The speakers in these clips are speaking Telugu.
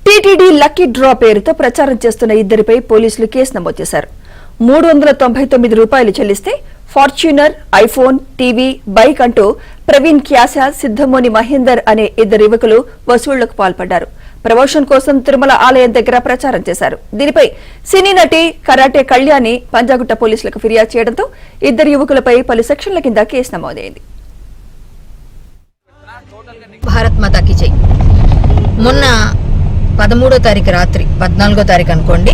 టీటీడీ లక్కీ డ్రా పేరుతో ప్రచారం చేస్తున్న ఇద్దరిపై పోలీసులు కేసు నమోదు చేశారు. 399 రూపాయలు చెల్లిస్తే ఫార్చ్యూనర్, ఐఫోన్, టీవీ, బైక్ అంటూ ప్రవీణ్ క్యాసా, సిద్ధమోని మహేందర్ అనే ఇద్దరు యువకులు వసూళ్లకు పాల్పడ్డారు. ప్రమోషన్ కోసం తిరుమల ఆలయం దగ్గర ప్రచారం చేశారు. దీనిపై సినీ నటి కరాటే కళ్యాణి పంజాగుట్ట పోలీసులకు ఫిర్యాదు చేయడంతో ఇద్దరు యువకులపై పలు సెక్షన్ల కింద కేసు నమోదైంది. భారత్ మాతాకి జై. మొన్న 13వ తారీఖు రాత్రి 14వ తారీఖు అనుకోండి,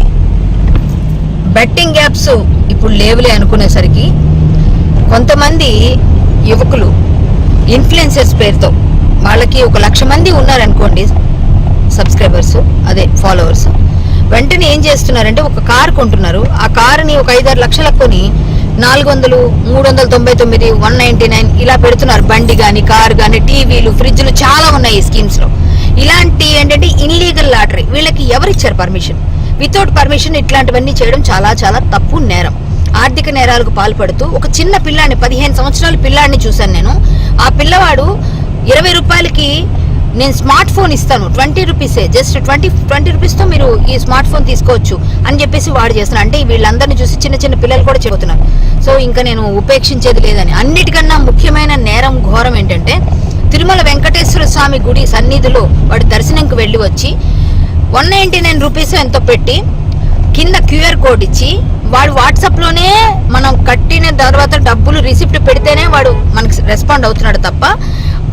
బెట్టింగ్ యాప్స్ ఇప్పుడు లేవులే అనుకునేసరికి కొంతమంది యువకులు ఇన్ఫ్లుయెన్సర్స్ పేరుతో, వాళ్ళకి 1,00,000 మంది ఉన్నారనుకోండి సబ్స్క్రైబర్స్, అదే ఫాలోవర్స్, వెంటనే ఏం చేస్తున్నారంటే ఒక కారు కొంటున్నారు. ఆ కారుని ఒక 5-6 లక్షలకు కొని 400, 399, 199 ఇలా పెడుతున్నారు. బండి గాని, కారు గాని, టీవీలు, ఫ్రిడ్జ్లు చాలా ఉన్నాయి ఈ స్కీమ్స్ లో. ఇలాంటి ఏంటంటే ఇన్లీగల్ లాటరీ. వీళ్ళకి ఎవరిచ్చారు పర్మిషన్? వితౌట్ పర్మిషన్ ఇట్లాంటివన్నీ చేయడం చాలా చాలా తప్పు, నేరం. ఆర్థిక నేరాలకు పాల్పడుతూ ఒక చిన్న పిల్లాన్ని, 15 సంవత్సరాల పిల్లాడిని చూశాను నేను. ఆ పిల్లవాడు 20 రూపాయలకి నేను స్మార్ట్ ఫోన్ ఇస్తాను, 20 రూపీసే, జస్ట్ 20 రూపీస్తో మీరు ఈ స్మార్ట్ ఫోన్ తీసుకోవచ్చు అని చెప్పేసి వాడు చేస్తున్నాడు. అంటే వీళ్ళందరినీ చూసి చిన్న చిన్న పిల్లలు కూడా చెబుతున్నారు. సో ఇంకా నేను ఉపేక్షించేది లేదని. అన్నిటికన్నా ముఖ్యమైన నేరం, ఘోరం ఏంటంటే తిరుమల వెంకటేశ్వర స్వామి గుడి సన్నిధిలో వాడు దర్శనంకి వెళ్ళి వచ్చి 199 రూపీస్ ఎంతో పెట్టి కింద QR కోడ్ ఇచ్చి వాడు వాట్సాప్లోనే మనం కట్టిన తర్వాత డబ్బులు రిసిప్ట్ పెడితేనే వాడు మనకి రెస్పాండ్ అవుతున్నాడు తప్ప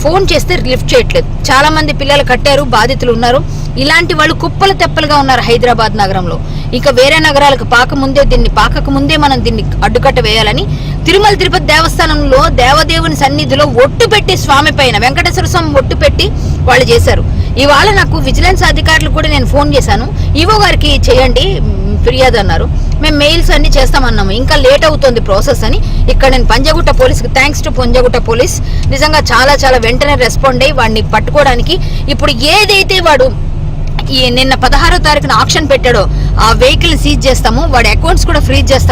ఫోన్ చేస్తే లిఫ్ట్ చేయట్లేదు. చాలా మంది పిల్లలు కట్టారు, బాధితులు ఉన్నారు. ఇలాంటి వాళ్ళు కుప్పలు తెప్పలుగా ఉన్నారు హైదరాబాద్ నగరంలో. ఇంకా వేరే నగరాలకు పాకక ముందే మనం దీన్ని అడ్డుకట్ట వేయాలని తిరుమల తిరుపతి దేవస్థానంలో దేవదేవుని సన్నిధిలో ఒట్టు పెట్టి స్వామి పైన, వెంకటేశ్వర స్వామి ఒట్టు పెట్టి వాళ్ళు చేశారు. ఇవాళ నాకు విజిలెన్స్ అధికారులు కూడా నేను ఫోన్ చేశాను, ఈవో గారికి చేయండి ఫిర్యాదు అన్నారు. మేము మెయిల్స్ అన్ని చేస్తామన్నాము, ఇంకా లేట్ అవుతుంది ప్రాసెస్ అని. ఇక్కడ నేను పంజాగుట్ట పోలీస్కి, థ్యాంక్స్ టు పంజాగుట్ట పోలీస్, నిజంగా చాలా చాలా వెంటనే రెస్పాండ్ అయ్యి వాడిని పట్టుకోవడానికి. ఇప్పుడు ఏదైతే వాడు నిన్న 16వ తారీఖున ఆక్షన్ పెట్టాడో ఆ వెహికల్ సీజ్ చేస్తాము, వాడి అకౌంట్స్ కూడా ఫ్రీజ్ చేస్తాము.